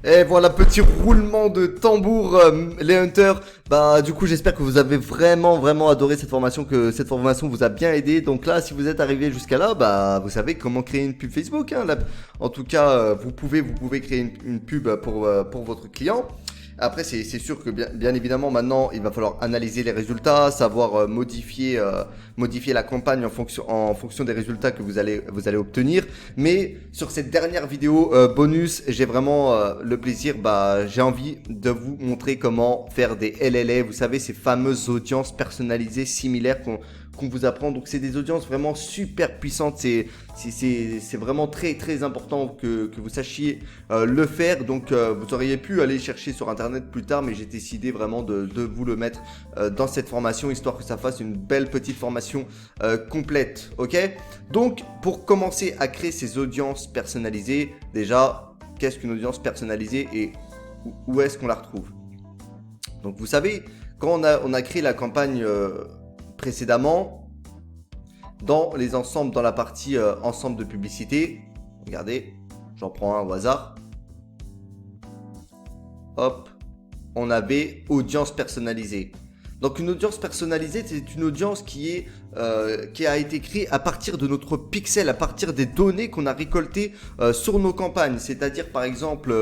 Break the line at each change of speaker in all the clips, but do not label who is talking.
Et voilà, petit roulement de tambour, les hunters. Bah, du coup, j'espère que vous avez vraiment adoré cette formation, que cette formation vous a bien aidé. Donc là, si vous êtes arrivé jusqu'à là, bah, vous savez comment créer une pub Facebook, hein, là. En tout cas, vous pouvez créer une pub pour votre client. Après, c'est sûr que bien évidemment, maintenant, il va falloir analyser les résultats, savoir modifier la campagne en fonction des résultats que vous allez obtenir. Mais sur cette dernière vidéo bonus, j'ai vraiment le plaisir, j'ai envie de vous montrer comment faire des LLA, vous savez, ces fameuses audiences personnalisées similaires qu'on vous apprend. Donc c'est des audiences vraiment super puissantes, c'est vraiment très important que vous sachiez le faire. Donc vous auriez pu aller chercher sur internet plus tard, mais j'ai décidé vraiment de vous le mettre dans cette formation, histoire que ça fasse une belle petite formation complète, ok? Donc pour commencer à créer ces audiences personnalisées, déjà, qu'est-ce qu'une audience personnalisée et où est-ce qu'on la retrouve? Donc vous savez, quand on a créé la campagne précédemment, dans la partie ensemble de publicité, regardez, j'en prends un au hasard, hop, on avait audience personnalisée. Donc une audience personnalisée, c'est une audience qui a été créée à partir de notre pixel, à partir des données qu'on a récoltées sur nos campagnes. C'est-à-dire par exemple,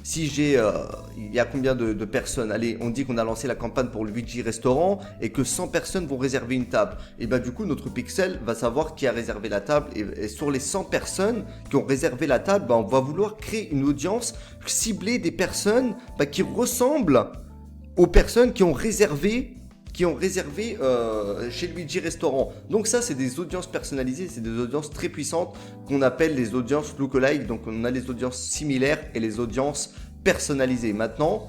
si il y a combien de personnes? Allez, on dit qu'on a lancé la campagne pour le Luigi Restaurant et que 100 personnes vont réserver une table. Et du coup, notre pixel va savoir qui a réservé la table. Et sur les 100 personnes qui ont réservé la table, on va vouloir créer une audience ciblée des personnes qui ressemblent aux personnes qui ont réservé chez Luigi Restaurant. Donc ça, c'est des audiences personnalisées, c'est des audiences très puissantes qu'on appelle les audiences lookalike. Donc on a les audiences similaires et les audiences personnalisées. Maintenant,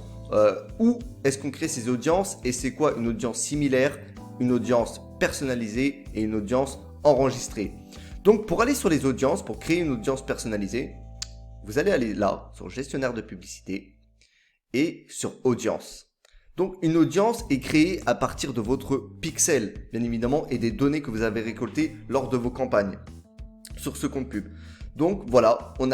où est-ce qu'on crée ces audiences et c'est quoi une audience similaire, une audience personnalisée et une audience enregistrée? Donc pour aller sur les audiences, pour créer une audience personnalisée, vous allez aller là, sur gestionnaire de publicité et sur audience. Donc une audience est créée à partir de votre pixel, bien évidemment, et des données que vous avez récoltées lors de vos campagnes sur ce compte pub. Donc voilà, on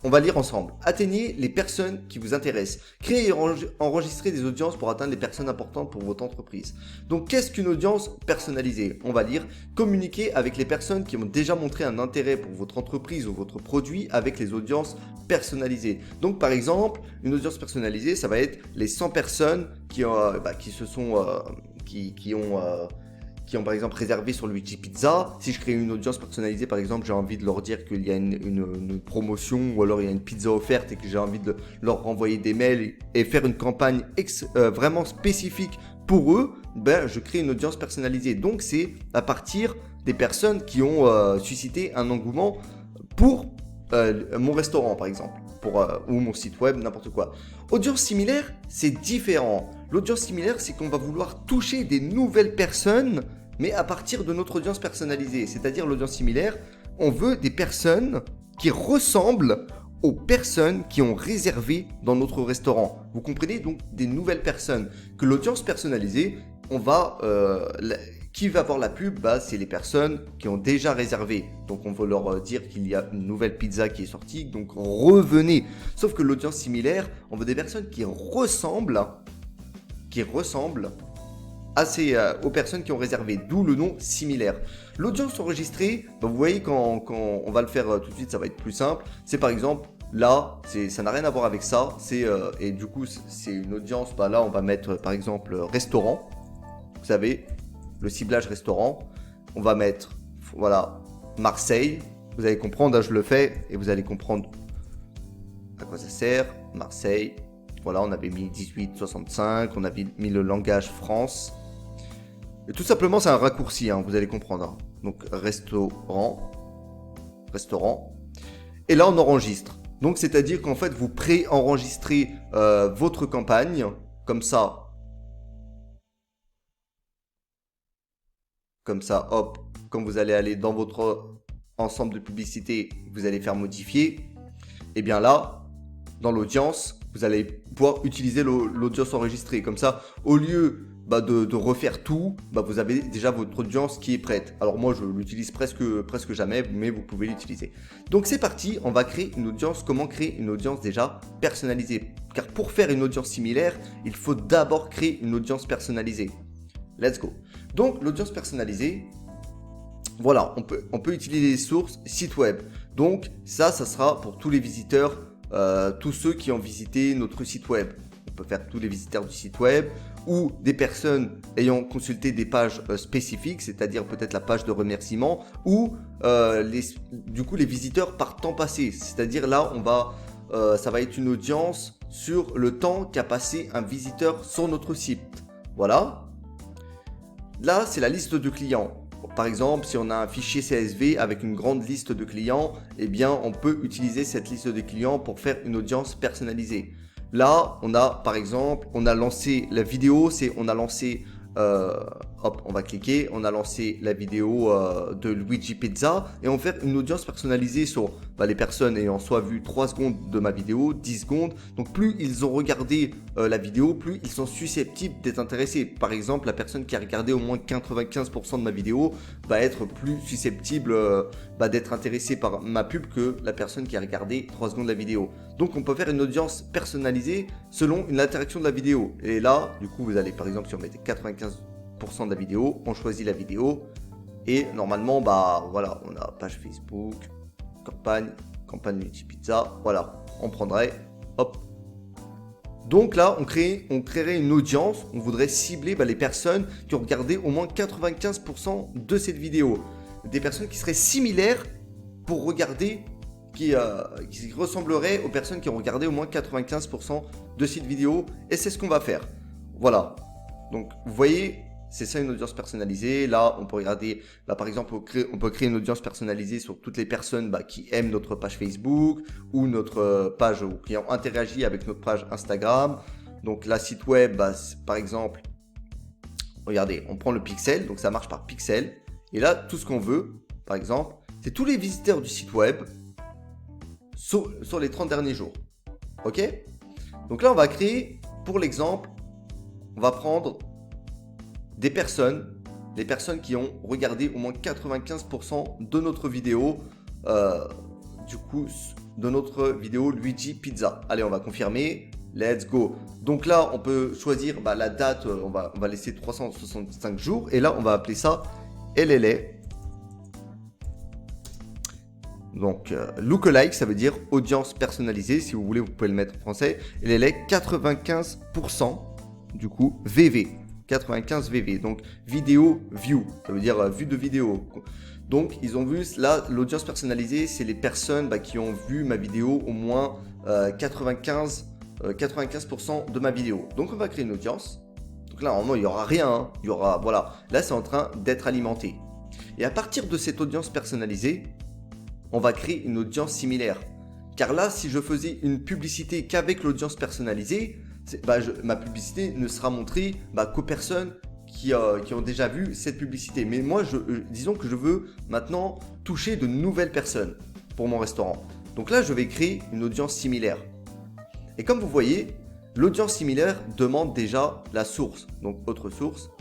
va lire ensemble. Atteignez les personnes qui vous intéressent. Créez et enregistrez des audiences pour atteindre les personnes importantes pour votre entreprise. Donc qu'est-ce qu'une audience personnalisée? On va lire. Communiquer avec les personnes qui ont déjà montré un intérêt pour votre entreprise ou votre produit avec les audiences personnalisées. Donc par exemple, une audience personnalisée, ça va être les 100 personnes qui ont par exemple réservé sur Luigi Pizza. Si je crée une audience personnalisée, par exemple, j'ai envie de leur dire qu'il y a une promotion ou alors il y a une pizza offerte et que j'ai envie de leur renvoyer des mails et faire une campagne vraiment spécifique pour eux, je crée une audience personnalisée. Donc c'est à partir des personnes qui ont suscité un engouement pour mon restaurant par exemple, ou mon site web, n'importe quoi. Audience similaire, c'est différent. L'audience similaire, c'est qu'on va vouloir toucher des nouvelles personnes, mais à partir de notre audience personnalisée. C'est-à-dire l'audience similaire, on veut des personnes qui ressemblent aux personnes qui ont réservé dans notre restaurant. Vous comprenez? Donc des nouvelles personnes. Que l'audience personnalisée, qui va voir la pub? C'est les personnes qui ont déjà réservé. Donc on va leur dire qu'il y a une nouvelle pizza qui est sortie, donc revenez. Sauf que l'audience similaire, on veut des personnes qui ressemblent aux personnes qui ont réservé, d'où le nom similaire. L'audience enregistrée, vous voyez quand on va le faire tout de suite, ça va être plus simple. C'est par exemple, là, ça n'a rien à voir avec ça, et du coup c'est une audience, là on va mettre par exemple restaurant, vous savez, le ciblage restaurant, on va mettre, voilà, Marseille, vous allez comprendre, je le fais, et vous allez comprendre à quoi ça sert, Marseille. Voilà, on avait mis 1865, on avait mis le langage France. Et tout simplement, c'est un raccourci, vous allez comprendre. Donc, restaurant. Et là, on enregistre. Donc, c'est-à-dire qu'en fait, vous pré-enregistrez votre campagne, comme ça. Comme ça, hop, quand vous allez aller dans votre ensemble de publicité, vous allez faire modifier. Et bien là, dans l'audience, vous allez pouvoir utiliser l'audience enregistrée. Comme ça, au lieu de refaire tout, vous avez déjà votre audience qui est prête. Alors moi je l'utilise presque jamais, mais vous pouvez l'utiliser. Donc c'est parti, on va créer une audience. Comment créer une audience déjà personnalisée? Car pour faire une audience similaire, il faut d'abord créer une audience personnalisée. Let's go. Donc l'audience personnalisée, voilà, on peut utiliser les sources site web. Donc ça sera pour tous les visiteurs, tous ceux qui ont visité notre site web. On peut faire tous les visiteurs du site web ou des personnes ayant consulté des pages spécifiques, c'est-à-dire peut-être la page de remerciement ou du coup les visiteurs par temps passé. C'est-à-dire là, ça va être une audience sur le temps qu'a passé un visiteur sur notre site. Voilà. Là, c'est la liste de clients. Par exemple, si on a un fichier CSV avec une grande liste de clients, eh bien, on peut utiliser cette liste de clients pour faire une audience personnalisée. Là, on a, par exemple, on a lancé la vidéo, on va cliquer, on a lancé la vidéo de Luigi Pizza et on va faire une audience personnalisée sur les personnes ayant soit vu 3 secondes de ma vidéo, 10 secondes. Donc plus ils ont regardé la vidéo, plus ils sont susceptibles d'être intéressés. Par exemple, la personne qui a regardé au moins 95% de ma vidéo va être plus susceptible d'être intéressée par ma pub que la personne qui a regardé 3 secondes de la vidéo. Donc on peut faire une audience personnalisée selon une interaction de la vidéo. Et là, du coup, vous allez par exemple, si on mettait 95% de la vidéo, on choisit la vidéo et normalement, voilà, on a page Facebook, campagne Luigi Pizza, voilà, on prendrait, hop. Donc là, on créerait une audience, on voudrait cibler les personnes qui ont regardé au moins 95% de cette vidéo. Des personnes qui seraient similaires pour regarder, qui ressembleraient aux personnes qui ont regardé au moins 95% de cette vidéo. Et c'est ce qu'on va faire. Voilà. Donc, vous voyez, c'est ça une audience personnalisée. Là, on peut regarder, par exemple, on peut créer une audience personnalisée sur toutes les personnes qui aiment notre page Facebook ou notre page ou qui ont interagi avec notre page Instagram. Donc, la site web, par exemple, regardez, on prend le pixel, donc ça marche par pixel. Et là, tout ce qu'on veut, par exemple, c'est tous les visiteurs du site web sur les 30 derniers jours. Ok? Donc là, on va créer, pour l'exemple, on va prendre des personnes, les personnes qui ont regardé au moins 95% de notre vidéo, de notre vidéo Luigi Pizza. Allez, on va confirmer. Let's go. Donc là, on peut choisir la date, on va laisser 365 jours. Et là, on va appeler ça LLA. Donc, lookalike, ça veut dire audience personnalisée. Si vous voulez, vous pouvez le mettre en français. LLA 95%, du coup, VV. 95 VV, donc vidéo view, ça veut dire vue de vidéo. Donc ils ont vu là, l'audience personnalisée, c'est les personnes qui ont vu ma vidéo au moins 95% de ma vidéo. Donc on va créer une audience. Donc là normalement il n'y aura rien, hein. Il y aura, voilà, là c'est en train d'être alimenté. Et à partir de cette audience personnalisée, on va créer une audience similaire. Car là, si je faisais une publicité qu'avec l'audience personnalisée, ma publicité ne sera montrée qu'aux personnes qui ont déjà vu cette publicité. Mais moi, disons que je veux maintenant toucher de nouvelles personnes pour mon restaurant. Donc là, je vais créer une audience similaire. Et comme vous voyez, l'audience similaire demande déjà la source. Donc, autre source.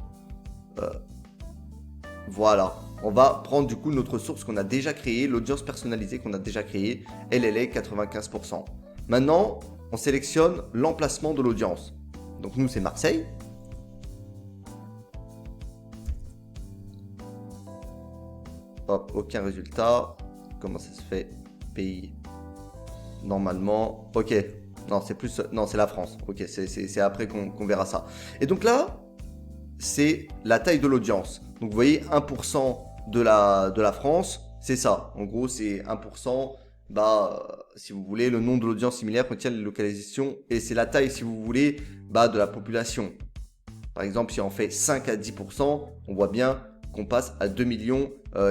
Voilà. On va prendre du coup notre source qu'on a déjà créée, l'audience personnalisée qu'on a déjà créée, LLA 95%. Maintenant, on sélectionne l'emplacement de l'audience. Donc nous, c'est Marseille. Hop, aucun résultat. Comment ça se fait? Pays. Normalement. Ok. Non, c'est la France. Ok, c'est après qu'on verra ça. Et donc là, c'est la taille de l'audience. Donc vous voyez, 1% de la France, c'est ça. En gros, c'est 1%. Si vous voulez, le nom de l'audience similaire contient les localisations et c'est la taille, si vous voulez, de la population. Par exemple, si on fait 5 à 10%, on voit bien qu'on passe à 2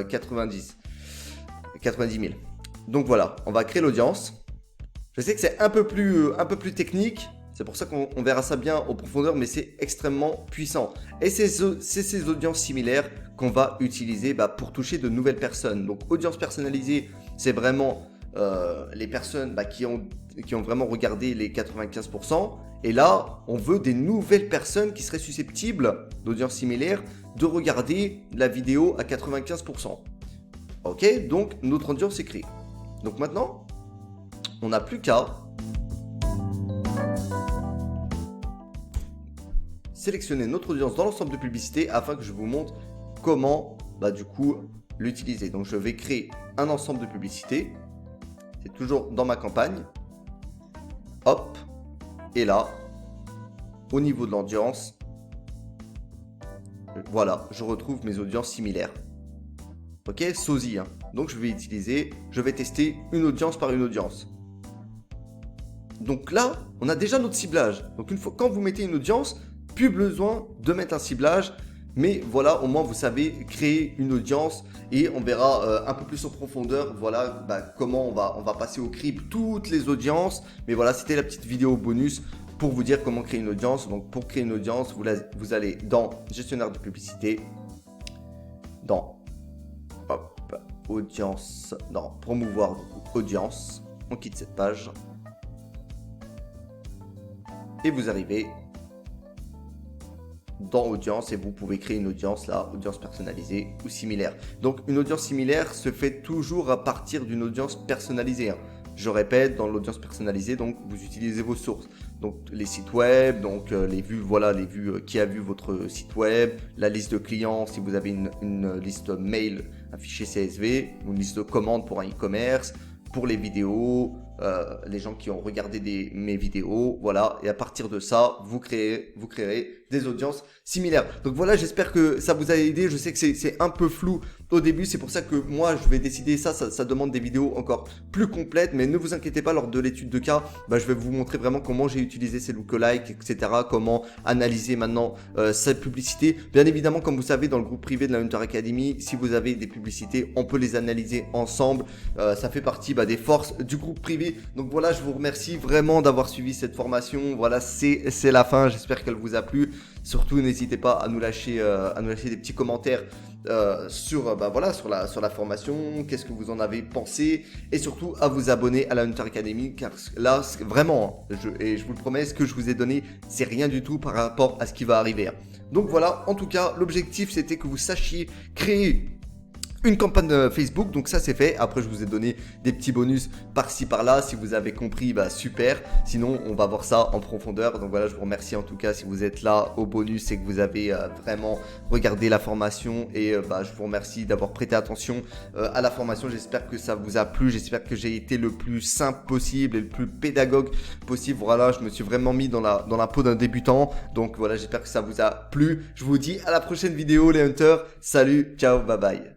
90 000. Donc voilà, on va créer l'audience. Je sais que c'est un peu plus technique, c'est pour ça qu'on verra ça bien en profondeur, mais c'est extrêmement puissant. Et c'est ces audiences similaires qu'on va utiliser pour toucher de nouvelles personnes. Donc audience personnalisée, c'est vraiment les personnes qui ont qui ont vraiment regardé les 95%. Et là, on veut des nouvelles personnes qui seraient susceptibles d'audience similaire de regarder la vidéo à 95%. Ok, donc notre audience est créée. Donc maintenant, on n'a plus qu'à sélectionner notre audience dans l'ensemble de publicités afin que je vous montre comment du coup l'utiliser. Donc je vais créer un ensemble de publicités. C'est toujours dans ma campagne. Hop. Et là, au niveau de l'audience, voilà, je retrouve mes audiences similaires. Ok, sosie. Donc je vais tester une audience par une audience. Donc là, on a déjà notre ciblage. Donc une fois, quand vous mettez une audience, plus besoin de mettre un ciblage. Mais voilà, au moins vous savez créer une audience et on verra un peu plus en profondeur, voilà, comment on va passer au crible toutes les audiences. Mais voilà, c'était la petite vidéo bonus pour vous dire comment créer une audience. Donc pour créer une audience, vous allez dans gestionnaire de publicité, dans audience, dans promouvoir audience, on quitte cette page et vous arrivez dans audience et vous pouvez créer une audience là, audience personnalisée ou similaire. Donc une audience similaire se fait toujours à partir d'une audience personnalisée. Je répète, dans l'audience personnalisée, donc vous utilisez vos sources. Donc les sites web, donc les vues, voilà, les vues qui a vu votre site web, la liste de clients si vous avez une liste mail, un fichier CSV, ou une liste de commandes pour un e-commerce, pour les vidéos, les gens qui ont regardé mes vidéos, voilà. Et à partir de ça, vous créerez des audiences similaires. Donc voilà, j'espère que ça vous a aidé. Je sais que c'est un peu flou au début, c'est pour ça que moi je vais décider ça demande des vidéos encore plus complètes, mais ne vous inquiétez pas, lors de l'étude de cas, je vais vous montrer vraiment comment j'ai utilisé ces lookalikes, etc. Comment analyser maintenant cette publicité. Bien évidemment, comme vous savez, dans le groupe privé de la Hunter Academy, si vous avez des publicités, on peut les analyser ensemble. Ça fait partie des forces du groupe privé. Donc voilà, je vous remercie vraiment d'avoir suivi cette formation. Voilà, c'est la fin. J'espère qu'elle vous a plu. Surtout, n'hésitez pas à nous lâcher des petits commentaires sur la formation. Qu'est-ce que vous en avez pensé? Et surtout, à vous abonner à la Hunter Academy, car là, vraiment, je vous le promets, ce que je vous ai donné, c'est rien du tout par rapport à ce qui va arriver. Donc voilà, en tout cas, l'objectif, c'était que vous sachiez créer une campagne Facebook, donc ça c'est fait. Après je vous ai donné des petits bonus par-ci par-là. Si vous avez compris, super. Sinon on va voir ça en profondeur. Donc voilà, je vous remercie en tout cas si vous êtes là au bonus et que vous avez vraiment regardé la formation. Et je vous remercie d'avoir prêté attention à la formation. J'espère que ça vous a plu. J'espère que j'ai été le plus simple possible et le plus pédagogue possible. Voilà, je me suis vraiment mis dans la peau d'un débutant. Donc voilà, j'espère que ça vous a plu. Je vous dis à la prochaine vidéo les hunters. Salut, ciao, bye bye.